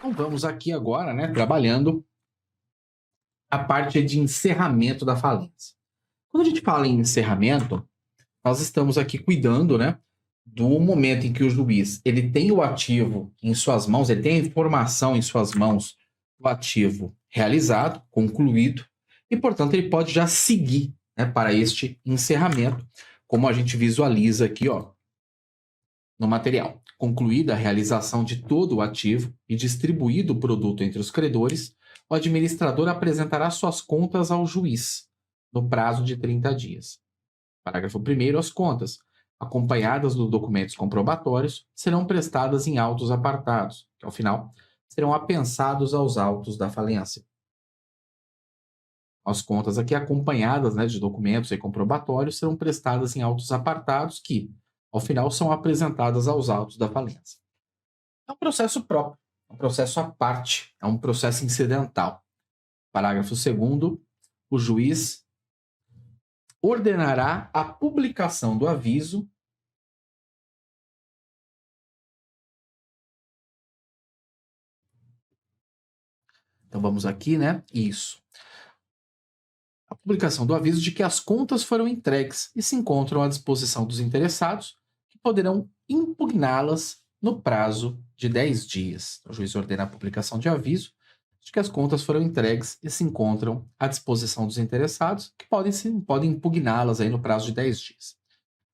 Então vamos aqui agora, né, trabalhando a parte de encerramento da falência. Quando a gente fala em encerramento, nós estamos aqui cuidando, né, do momento em que o juiz ele tem o ativo em suas mãos, ele tem a informação em suas mãos do ativo realizado, concluído, e, portanto, ele pode já seguir, né, para este encerramento, como a gente visualiza aqui, ó, no material. Concluída a realização de todo o ativo e distribuído o produto entre os credores, o administrador apresentará suas contas ao juiz, no prazo de 30 dias. Parágrafo 1º. As contas, acompanhadas dos documentos comprobatórios, serão prestadas em autos apartados, que, ao final, serão apensados aos autos da falência. As contas aqui acompanhadas, né, de documentos e comprobatórios serão prestadas em autos apartados que, ao final, são apresentadas aos autos da falência. É um processo próprio, é um processo à parte, é um processo incidental. Parágrafo 2º. O juiz ordenará a publicação do aviso Então vamos aqui, né? Isso. A publicação do aviso de que as contas foram entregues e se encontram à disposição dos interessados, que poderão impugná-las no prazo de 10 dias. O juiz ordena a publicação de aviso de que as contas foram entregues e se encontram à disposição dos interessados, que podem impugná-las aí no prazo de 10 dias.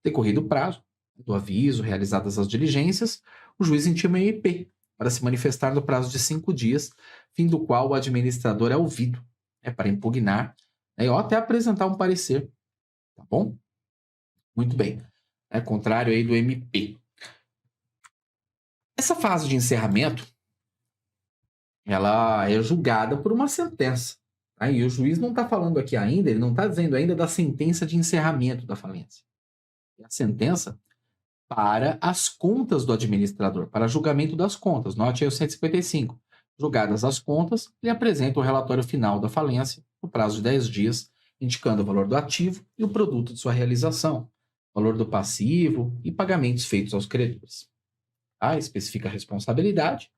Decorrido o prazo do aviso, realizadas as diligências, o juiz intima a MP para se manifestar no prazo de 5 dias, fim do qual o administrador é ouvido, para impugnar, ou até apresentar um parecer. Tá bom? Muito bem. Contrário aí do MP. Essa fase de encerramento, ela é julgada por uma sentença. E o juiz não está falando aqui ainda, ele não está dizendo ainda da sentença de encerramento da falência. É a sentença para as contas do administrador, para julgamento das contas. Note aí o 155. Julgadas as contas, ele apresenta o relatório final da falência no prazo de 10 dias, indicando o valor do ativo e o produto de sua realização, valor do passivo e pagamentos feitos aos credores. Especifica a responsabilidade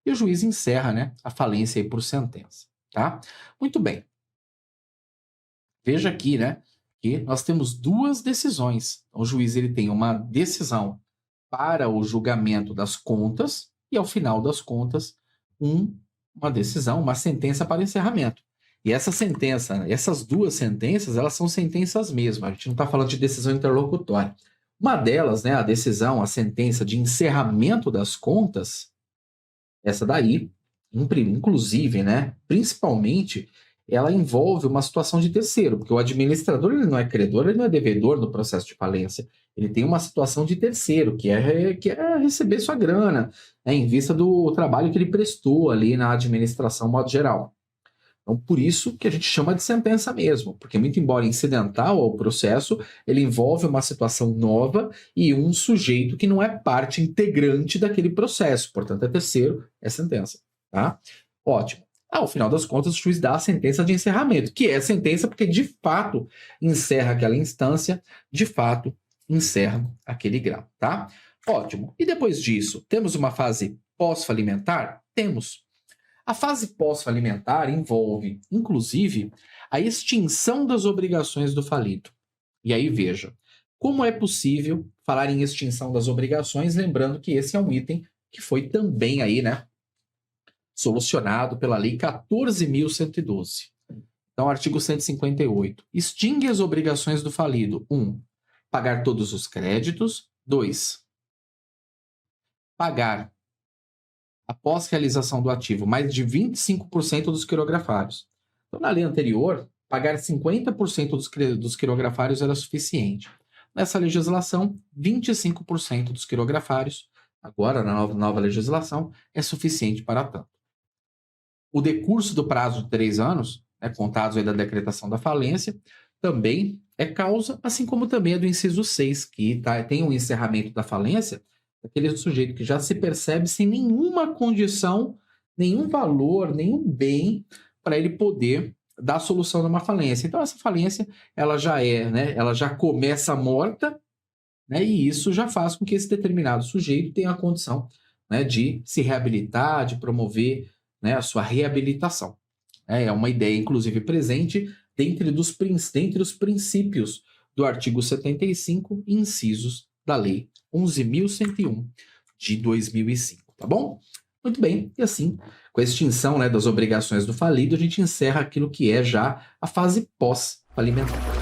e o juiz encerra, né, a falência aí por sentença. Tá? Muito bem. Veja aqui, né, que nós temos duas decisões. O juiz ele tem uma decisão para o julgamento das contas e, ao final das contas, uma decisão, uma sentença para encerramento. E essa sentença, essas duas sentenças, elas são sentenças mesmo. A gente não está falando de decisão interlocutória. Uma delas, né, a decisão, a sentença de encerramento das contas, essa daí, inclusive, né, principalmente, ela envolve uma situação de terceiro, porque o administrador ele não é credor, ele não é devedor no processo de falência. Ele tem uma situação de terceiro, que é receber sua grana, em vista do trabalho que ele prestou ali na administração, modo geral. Então, por isso que a gente chama de sentença mesmo, porque muito embora incidental ao processo, ele envolve uma situação nova e um sujeito que não é parte integrante daquele processo. Portanto, é terceiro, é sentença. Tá? Ótimo. Ao final das contas, o juiz dá a sentença de encerramento, que é sentença porque, de fato, encerra aquela instância, de fato, encerra aquele grau. Tá? Ótimo. E depois disso, temos uma fase pós-falimentar? Temos. A fase pós-falimentar envolve, inclusive, a extinção das obrigações do falido. E aí, veja, como é possível falar em extinção das obrigações, lembrando que esse é um item que foi também aí, né, solucionado pela Lei 14.112. Então, artigo 158. Extingue as obrigações do falido. 1. Pagar todos os créditos. 2. Pagar, após realização do ativo, mais de 25% dos quirografários. Então, na lei anterior, pagar 50% dos quirografários era suficiente. Nessa legislação, 25% dos quirografários, agora na nova legislação, é suficiente para tanto. O decurso do prazo de 3 anos, contados aí da decretação da falência, também é causa, assim como também é do inciso 6, que tem um encerramento da falência, aquele sujeito que já se percebe sem nenhuma condição, nenhum valor, nenhum bem para ele poder dar solução numa falência. Então, essa falência, ela já ela já começa morta, e isso já faz com que esse determinado sujeito tenha a condição né, de se reabilitar, de promover, né, a sua reabilitação. É uma ideia, inclusive, presente dentre os princípios do artigo 75, incisos da Lei 11.101 de 2005, tá bom? Muito bem, e assim, com a extinção, né, das obrigações do falido, a gente encerra aquilo que é já a fase pós-falimentar.